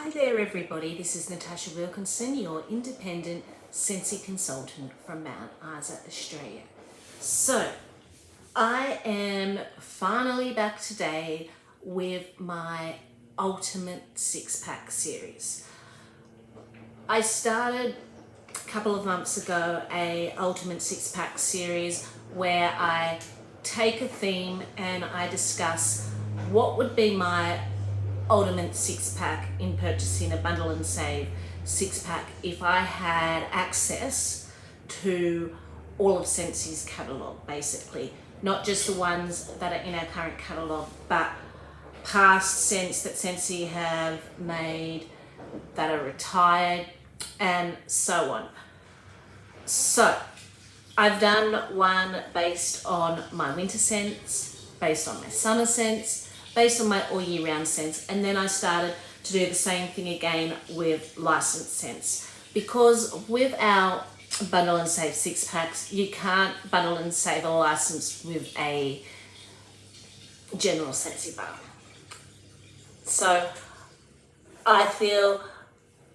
Hi there everybody, this is Natasha Wilkinson, your independent Sensi consultant from Mount Isa, Australia. So, I am finally back today with my Ultimate Six-Pack series. I started a couple of months ago a Ultimate Six-Pack series where I take a theme and I discuss what would be my ultimate six-pack in purchasing a bundle and save six-pack if I had access to all of Sensi's catalogue, basically. Not just the ones that are in our current catalogue, but past scents that Sensi have made that are retired and so on. So I've done one based on my winter scents, based on my summer scents, based on my all year round scents, and then I started to do the same thing again with licensed scents, because with our bundle and save six packs you can't bundle and save a license with a general Sensi bar. So I feel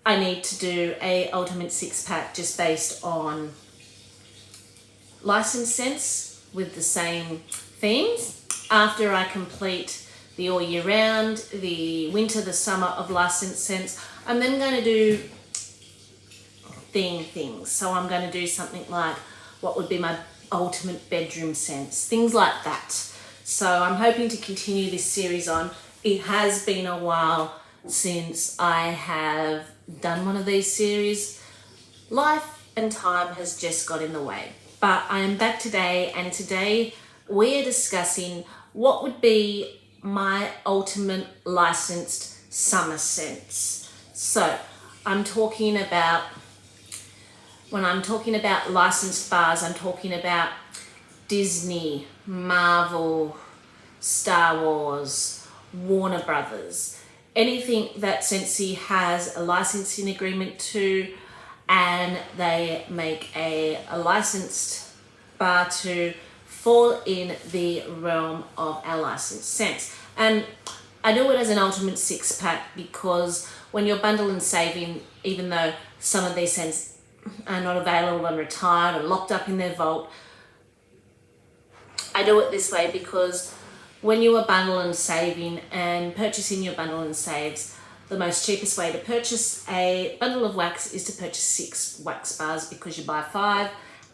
I need to do a ultimate six pack just based on licensed scents with the same themes after I complete the all year round, the winter, the summer of licensed scents. I'm then going to do theme things. So I'm going to do something like what would be my ultimate bedroom scents, things like that. So I'm hoping to continue this series on. It has been a while since I have done one of these series. Life and time has just got in the way. But I am back today, and today we're discussing what would be my ultimate licensed summer scents. So I'm talking about, when I'm talking about licensed bars, I'm talking about Disney, Marvel, Star Wars, Warner Brothers, anything that Sensi has a licensing agreement to and they make a licensed bar to fall in the realm of our licensed scents. And I do it as an ultimate six pack because when you're bundle and saving, even though some of these scents are not available and retired or locked up in their vault, I do it this way because when you are bundle and saving and purchasing your bundle and saves, the most cheapest way to purchase a bundle of wax is to purchase 6 wax bars, because you buy 5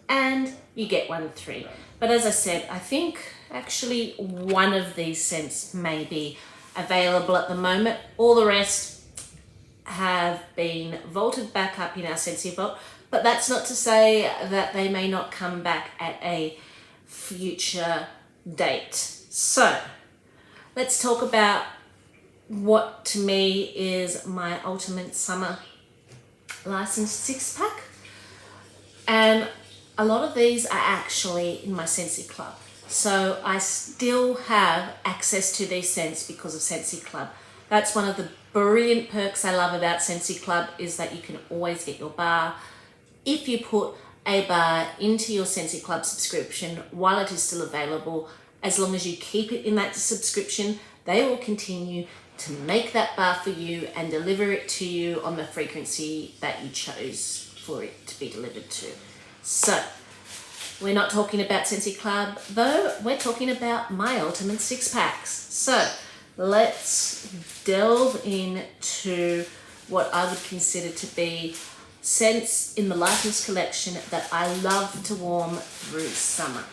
and you get 1 free. But as I said, I think actually one of these scents may be available at the moment. All the rest have been vaulted back up in our Sensi vault, but that's not to say that they may not come back at a future date. So let's talk about what to me is my ultimate summer licensed six pack. And a lot of these are actually in my Sensi Club. So I still have access to these scents because of Sensi Club. That's one of the brilliant perks I love about Sensi Club, is that you can always get your bar. If you put a bar into your Sensi Club subscription while it is still available, as long as you keep it in that subscription, they will continue to make that bar for you and deliver it to you on the frequency that you chose for it to be delivered to. So we're not talking about Sensi Club though, we're talking about my ultimate six packs. So let's delve into what I would consider to be scents in the licensed collection that I love to warm through summer.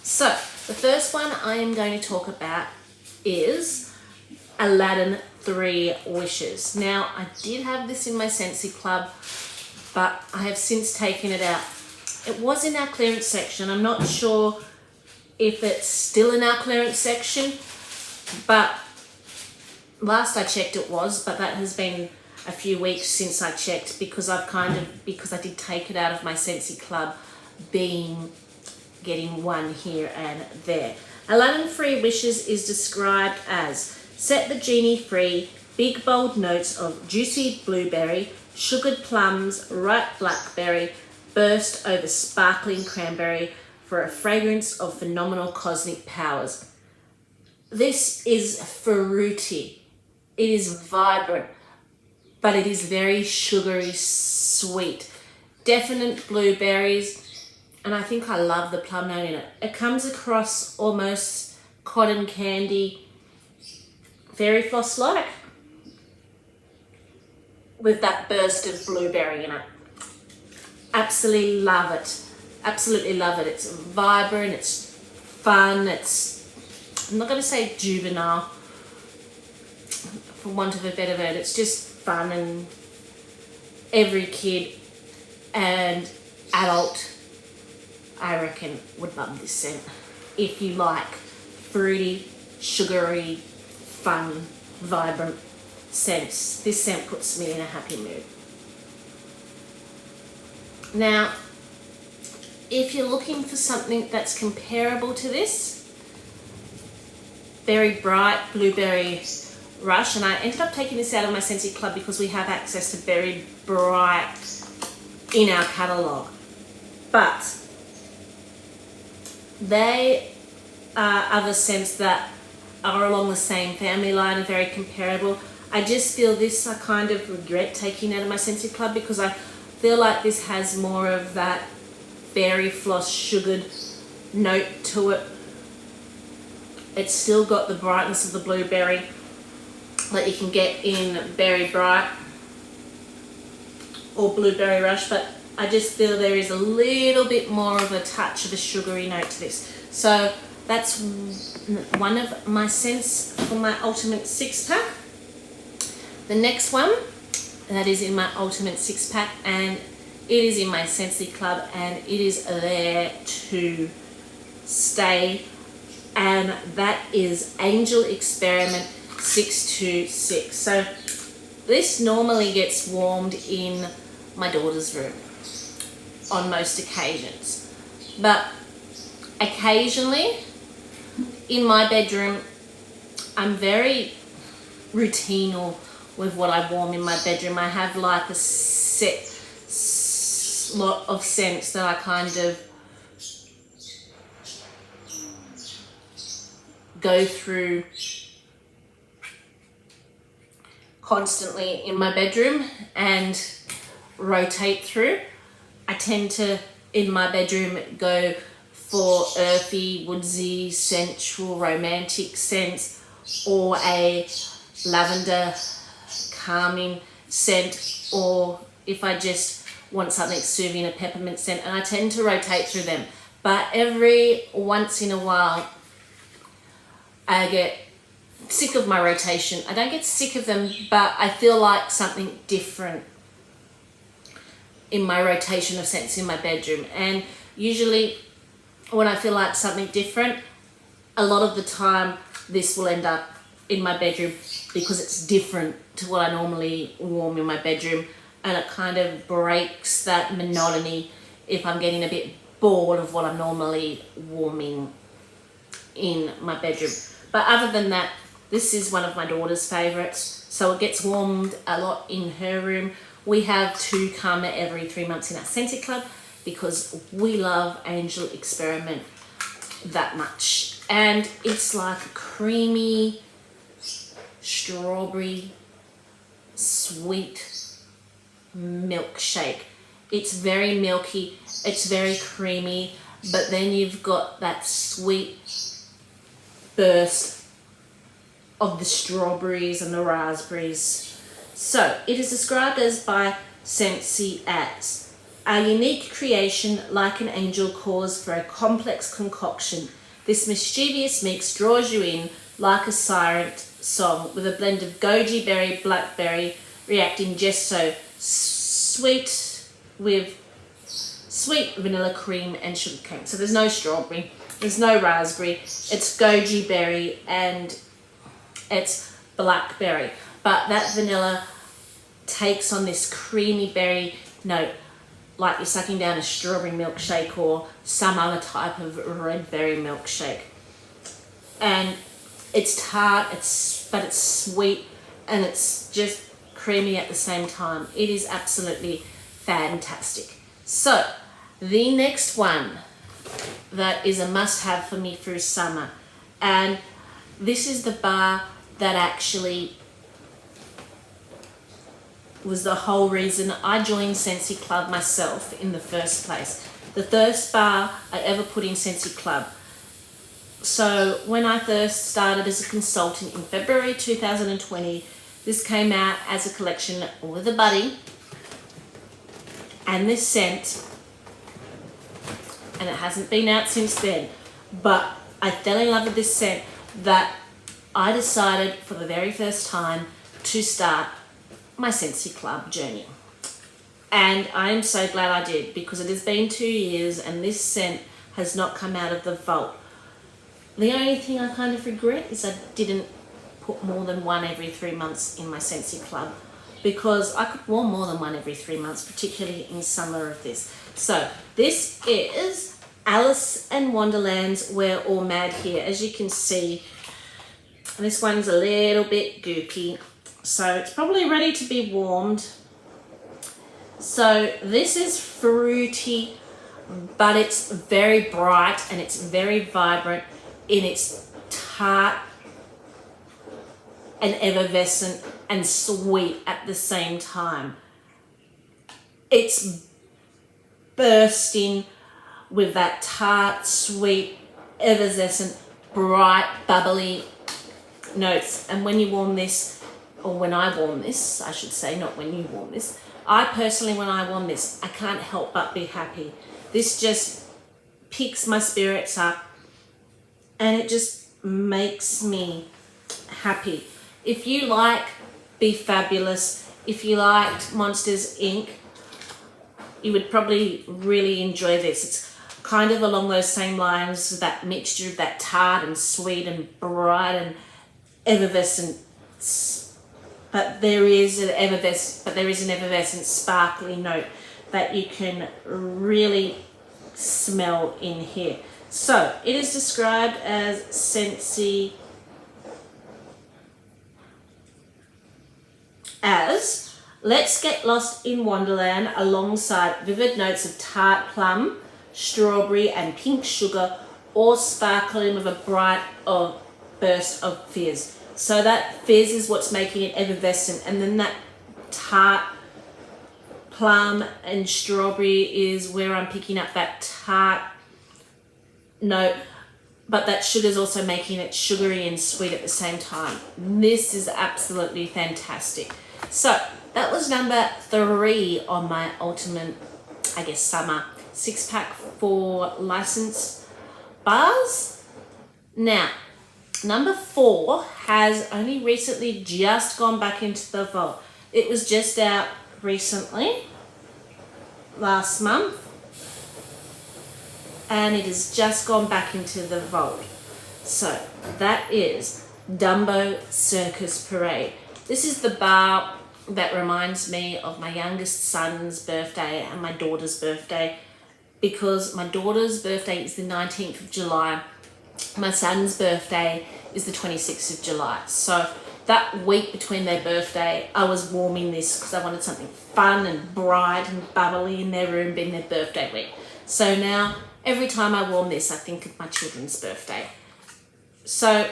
So the first one I am going to talk about is Aladdin 3 Wishes. Now, I did have this in my Sensi Club, but I have since taken it out. It was in our clearance section. I'm not sure if it's still in our clearance section, but last I checked it was, but that has been a few weeks since I checked, because because I did take it out of my Sensi Club, getting one here and there. Aladdin 3 Wishes is described as set the genie free, big bold notes of juicy blueberry, sugared plums, ripe blackberry, burst over sparkling cranberry for a fragrance of phenomenal cosmic powers. This is fruity. It is vibrant. but it is very sugary sweet. Definite blueberries, and I think I love the plum note in it. It comes across almost cotton candy, fairy floss like, with that burst of blueberry in it. Absolutely love it. Absolutely love it. It's vibrant, it's fun, it's, I'm not going to say juvenile, for want of a better word, it's just fun, and every kid and adult, I reckon, would love this scent. If you like fruity, sugary, fun, vibrant scents, this scent puts me in a happy mood. Now, if you're looking for something that's comparable to this, Very Bright Blueberry Rush, and I ended up taking this out of my Scentsy Club because we have access to Very Bright in our catalogue. But they are other scents that are along the same family line and very comparable. I just feel this I kind of regret taking out of my Scentsy Club because I feel like this has more of that fairy floss sugared note to it. It's still got the brightness of the blueberry that you can get in Very Bright or Blueberry Rush, but I just feel there is a little bit more of a touch of a sugary note to this. So that's one of my scents for my Ultimate 6-pack. The next one that is in my Ultimate 6-pack, and it is in my Scentsy Club, and it is there to stay, and that is Angel Experiment 626. So this normally gets warmed in my daughter's room on most occasions, but occasionally in my bedroom I'm very routinal with what I warm in my bedroom. I have like a set lot of scents that I kind of go through constantly in my bedroom and rotate through. I tend to, in my bedroom, go for earthy, woodsy, sensual, romantic scents, or a lavender calming scent, or if I just want something soothing, a peppermint scent, and I tend to rotate through them. But every once in a while I get sick of my rotation. I don't get sick of them, but I feel like something different in my rotation of scents in my bedroom. And usually when I feel like something different, a lot of the time this will end up in my bedroom because it's different to what I normally warm in my bedroom, and it kind of breaks that monotony if I'm getting a bit bored of what I'm normally warming in my bedroom. But other than that, this is one of my daughter's favourites, so it gets warmed a lot in her room. We have 2 come every 3 months in our Scentsy Club because we love Angel Experiment that much. And it's like a creamy, strawberry, sweet milkshake. It's very milky, it's very creamy, but then you've got that sweet burst of the strawberries and the raspberries. So it is described as by Scentsy as a unique creation like an angel calls for a complex concoction. This mischievous mix draws you in like a siren song with a blend of goji berry, blackberry, reacting just so sweet with sweet vanilla cream and sugar cane. So there's no strawberry, there's no raspberry, it's goji berry and it's blackberry, but that vanilla takes on this creamy berry note like you're sucking down a strawberry milkshake or some other type of red berry milkshake. And it's tart, but it's sweet, and it's just creamy at the same time. It is absolutely fantastic. So the next one that is a must-have for me through summer, and this is the bar that actually was the whole reason I joined Scentsy Club myself in the first place. The first bar I ever put in Scentsy Club. So when I first started as a consultant in February 2020, this came out as a collection with a buddy and this scent, and it hasn't been out since then, but I fell in love with this scent that I decided for the very first time to start my Scentsy Club journey. And I am so glad I did, because it has been 2 years and this scent has not come out of the vault. The only thing I kind of regret is I didn't put more than one every 3 months in my Scentsy Club, because I could wear more than one every 3 months, particularly in summer of this. So this is Alice in Wonderland's We're All Mad Here. As you can see, this one's a little bit goopy, so it's probably ready to be warmed. So this is fruity, but it's very bright and it's very vibrant in its tart and effervescent and sweet at the same time. It's bursting with that tart, sweet, effervescent, bright, bubbly notes. And when you warm this, or when I warm this, I should say, not when you warm this, I personally, when I warm this, I can't help but be happy. This just picks my spirits up and it just makes me happy. If you like Be Fabulous, if you liked Monsters Inc., you would probably really enjoy this. It's kind of along those same lines, that mixture of that tart and sweet and bright and effervescent. But there is an effervescent, sparkly note that you can really smell in here. So it is described as Scentsy as let's get lost in Wonderland alongside vivid notes of tart plum, strawberry and pink sugar, all sparkling with a bright burst of fizz. So that fizz is what's making it effervescent, and then that tart plum and strawberry is where I'm picking up that tart note, but that sugar is also making it sugary and sweet at the same time. This is absolutely fantastic. So that was number 3 on my ultimate, I guess, summer 6-pack for licensed bars. Now, number 4 has only recently just gone back into the vault. It was just out recently, last month, and it has just gone back into the vault. So that is Dumbo Circus Parade. This is the bar that reminds me of my youngest son's birthday and my daughter's birthday, because my daughter's birthday is the 19th of July. My son's birthday is the 26th of July. So that week between their birthday, I was warming this because I wanted something fun and bright and bubbly in their room, being their birthday week. So now, every time I warm this, I think of my children's birthday. So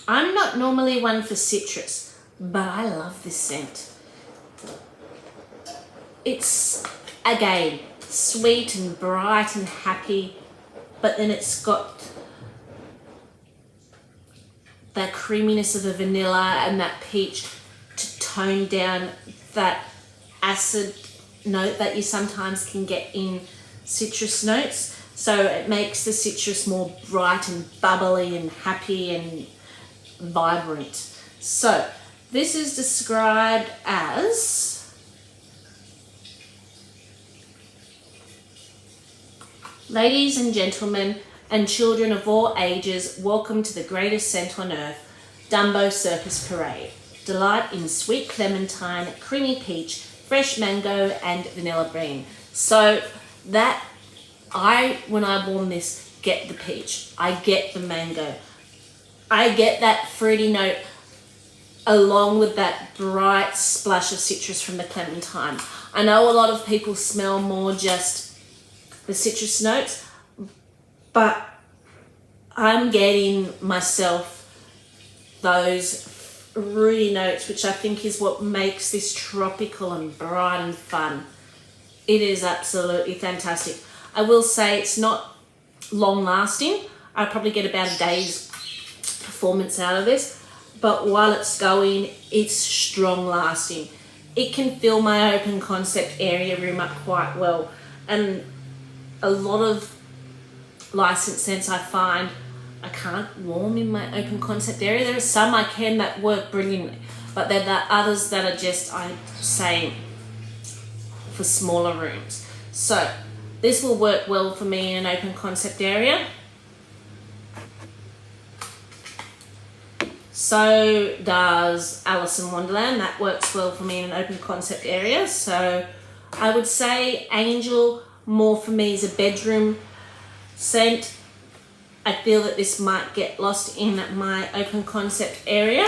I'm not normally one for citrus, but I love this scent. It's, again, sweet and bright and happy, but then it's got that creaminess of the vanilla and that peach to tone down that acid note that you sometimes can get in citrus notes. So it makes the citrus more bright and bubbly and happy and vibrant. So this is described as ladies and gentlemen and children of all ages, welcome to the greatest scent on earth, Dumbo Circus Parade. Delight in sweet clementine, creamy peach, fresh mango and vanilla bean. So that when I warm this, get the peach, I get the mango, I get that fruity note along with that bright splash of citrus from the clementine. I know a lot of people smell more just the citrus notes, but I'm getting myself those rooty notes, which I think is what makes this tropical and bright and fun. It is absolutely fantastic. I will say it's not long lasting. I probably get about a day's performance out of this, but while it's going, it's strong lasting. It can fill my open concept area room up quite well, and a lot of licensed scents I find I can't warm in my open concept area. There are some I can that work brilliantly, but there are others that are just, I'd say, for smaller rooms. So this will work well for me in an open concept area. So does Alice in Wonderland. That works well for me in an open concept area. So I would say Angel more for me is a bedroom scent. I feel that this might get lost in my open concept area,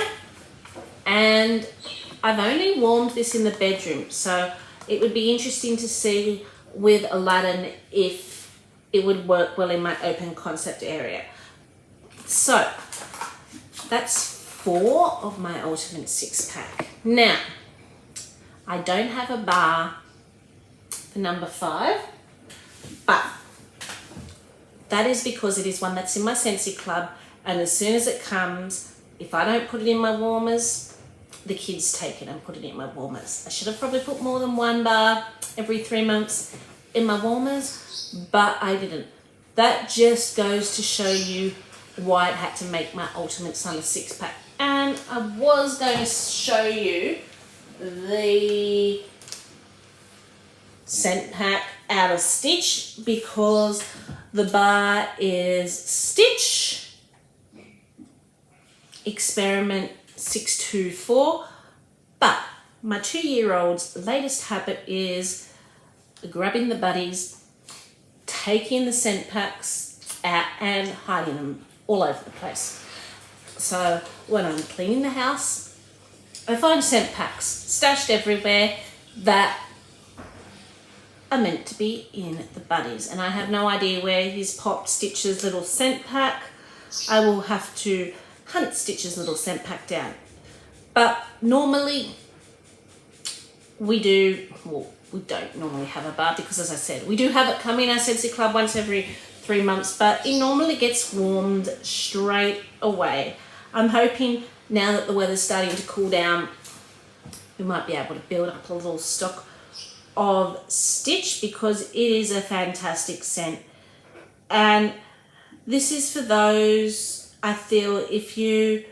and I've only warmed this in the bedroom, so it would be interesting to see with Aladdin if it would work well in my open concept area. So that's 4 of my ultimate 6-pack. Now, I don't have a bar for number 5, but that is because it is one that's in my Scentsy Club, and as soon as it comes, if I don't put it in my warmers, the kids take it and put it in my warmers. I should have probably put more than 1 bar every 3 months in my warmers, but I didn't. That just goes to show you why it had to make my ultimate summer 6-pack. And I was going to show you the scent pack out of Stitch, because the bar is Stitch Experiment 624, but my 2-year-old's latest habit is grabbing the buddies, taking the scent packs out and hiding them all over the place. So when I'm cleaning the house, I find scent packs stashed everywhere that are meant to be in the buddies, and I have no idea where he's popped Stitch's little scent pack. I will have to hunt Stitch's little scent pack down. But normally we don't normally have a bar, because as I said, we do have it come in our Scentsy Club once every 3 months, but it normally gets warmed straight away. I'm hoping now that the weather's starting to cool down, we might be able to build up a little stock of Stitch, because it is a fantastic scent. And this is for those, I feel, if you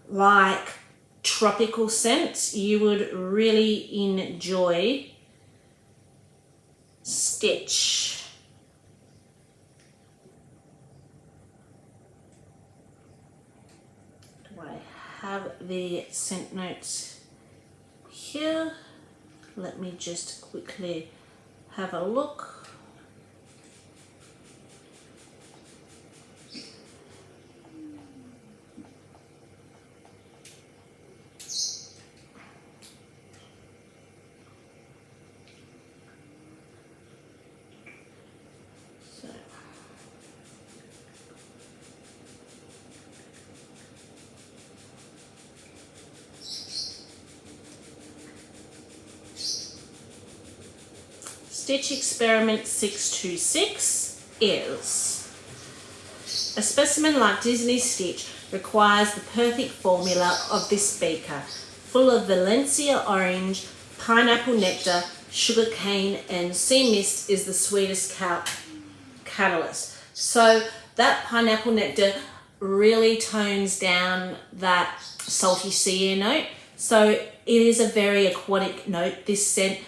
like tropical scents, you would really enjoy Stitch. Do I have the scent notes here? Let me just quickly have a look. Stitch Experiment 626 is a specimen like Disney Stitch requires the perfect formula of this beaker, full of Valencia orange, pineapple nectar, sugar cane, and sea mist is the sweetest catalyst. So that pineapple nectar really tones down that salty sea air note. So it is a very aquatic note, this scent.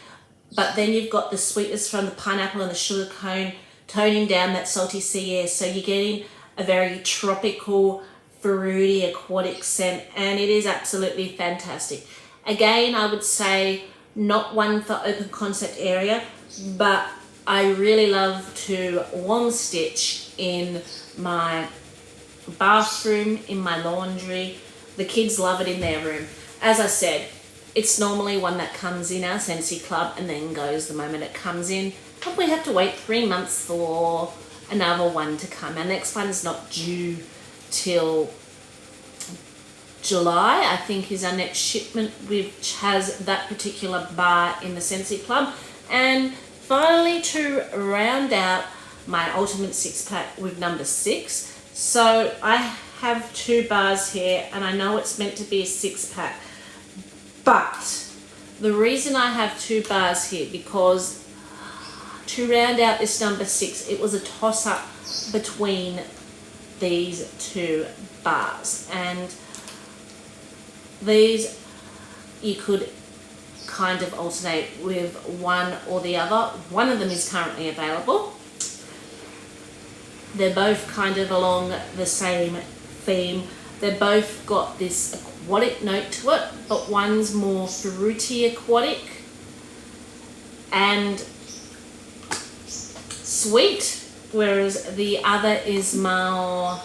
But then you've got the sweetness from the pineapple and the sugar cone toning down that salty sea air. So you're getting a very tropical, fruity, aquatic scent, and it is absolutely fantastic. Again, I would say not one for open concept area, but I really love to warm Stitch in my bathroom, in my laundry. The kids love it in their room. As I said, it's normally one that comes in our Scentsy Club and then goes the moment it comes in. And we have to wait 3 months for another one to come. Our next one is not due till July, I think, is our next shipment, which has that particular bar in the Scentsy Club. And finally, to round out my ultimate 6-pack with number 6. So I have 2 bars here, and I know it's meant to be a 6-pack, but the reason I have 2 bars here, because to round out this number 6, it was a toss-up between these 2 bars, and these you could kind of alternate with one or the other. One of them is currently available. They're both kind of along the same theme. They've both got this aquatic note to it, but one's more fruity aquatic and sweet, whereas the other is more,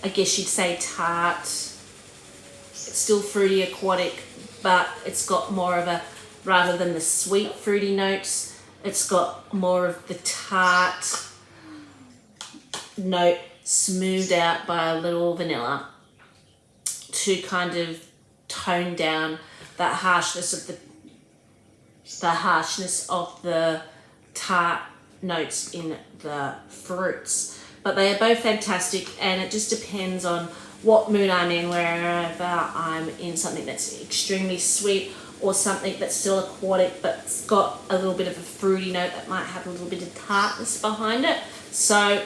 I guess you'd say, tart. It's still fruity aquatic, but it's got more of a, rather than the sweet fruity notes, it's got more of the tart note smoothed out by a little vanilla to kind of tone down that harshness of the tart notes in the fruits. But they are both fantastic, and it just depends on what mood I'm in, wherever I'm in something that's extremely sweet or something that's still aquatic but's got a little bit of a fruity note that might have a little bit of tartness behind it. So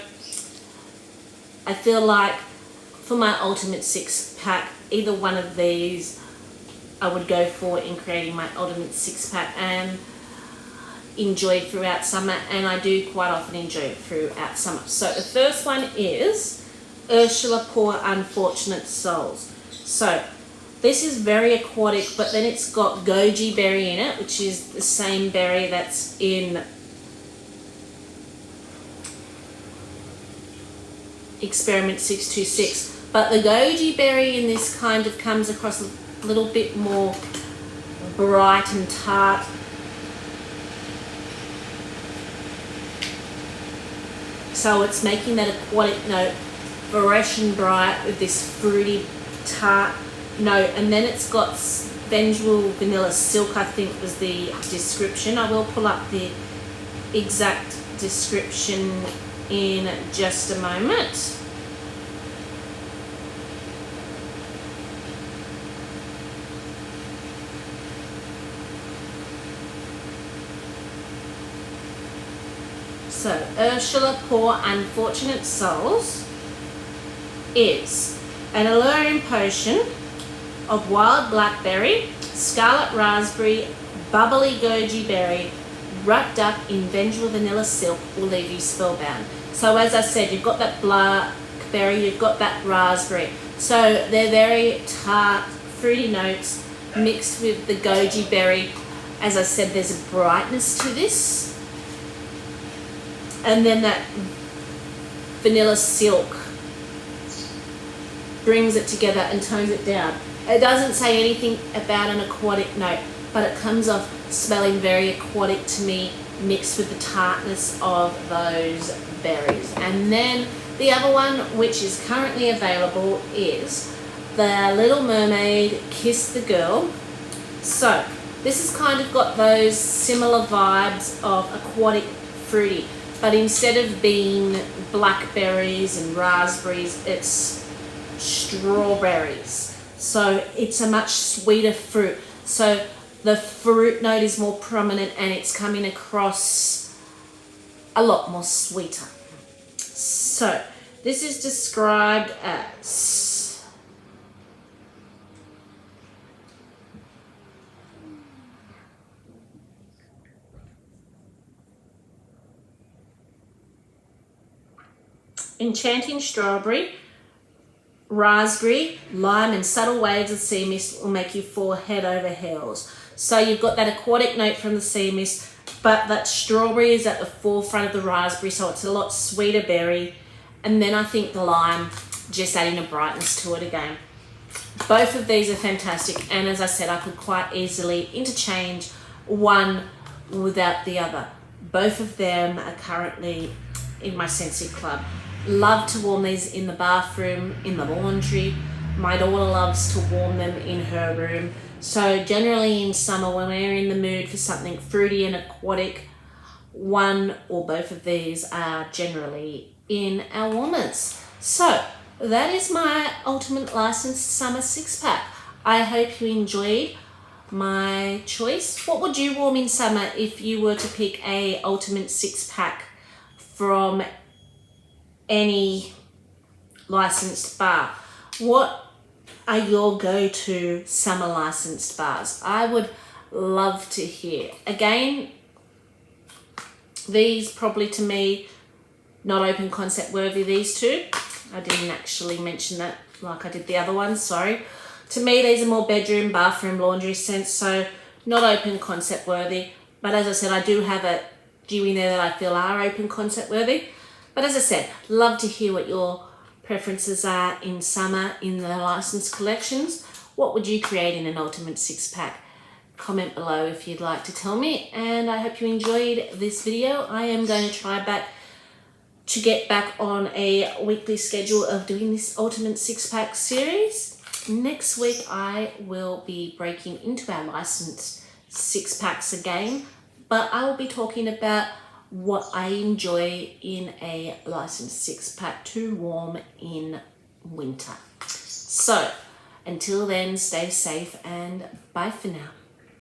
I feel like for my ultimate 6-pack, either one of these I would go for in creating my ultimate 6-pack and enjoy throughout summer, and I do quite often enjoy it throughout summer. So the first one is Ursula Poor Unfortunate Souls. So this is very aquatic, but then it's got goji berry in it, which is the same berry that's in Experiment 626. But the goji berry in this kind of comes across a little bit more bright and tart. So it's making that aquatic note fresh and bright with this fruity tart note, and then it's got Vengeful Vanilla Silk, I think was the description. I will pull up the exact description in just a moment. So Ursula Poor Unfortunate Souls is an alluring potion of wild blackberry, scarlet raspberry, bubbly goji berry, wrapped up in vengeful vanilla silk will leave you spellbound. So as I said, you've got that blackberry, you've got that raspberry. So they're very tart, fruity notes mixed with the goji berry. As I said, there's a brightness to this. And then that vanilla silk brings it together and tones it down. It doesn't say anything about an aquatic note, but it comes off smelling very aquatic to me, mixed with the tartness of those berries. And then the other one, which is currently available, is the Little Mermaid Kiss the Girl. So this has kind of got those similar vibes of aquatic fruity, but instead of being blackberries and raspberries, it's strawberries. So it's a much sweeter fruit. So the fruit note is more prominent and it's coming across a lot more sweeter. So this is described as enchanting strawberry, raspberry, lime, and subtle waves of sea mist will make you fall head over heels. So you've got that aquatic note from the sea mist, but that strawberry is at the forefront of the raspberry, so it's a lot sweeter berry. And then I think the lime just adding a brightness to it again. Both of these are fantastic, and as I said, I could quite easily interchange one without the other. Both of them are currently in my Scentsy Club. Love to warm these in the bathroom, in the laundry, My daughter loves to warm them in her room. So generally in summer, when we're in the mood for something fruity and aquatic, one or both of these are generally in our warmers. So that is my Ultimate Licensed Summer 6-pack. I hope you enjoyed my choice. What would you warm in summer if you were to pick a Ultimate 6-pack from any licensed bar? What are your go-to summer licensed bars? I would love to hear. Again, these probably to me not open concept worthy, these two. I didn't actually mention that like I did the other ones, sorry. To me, these are more bedroom, bathroom, laundry scents, so not open concept worthy. But as I said, I do have a few in there that I feel are open concept worthy. But as I said, love to hear what your preferences are in summer in the licensed collections. What would you create in an Ultimate 6-pack? Comment below if you'd like to tell me, and I hope you enjoyed this video. I am going to try to get back on a weekly schedule of doing this Ultimate 6-pack series. Next week I will be breaking into our licensed 6-packs again, but I will be talking about what I enjoy in a licensed 6-pack to warm in winter. So until then, stay safe and bye for now.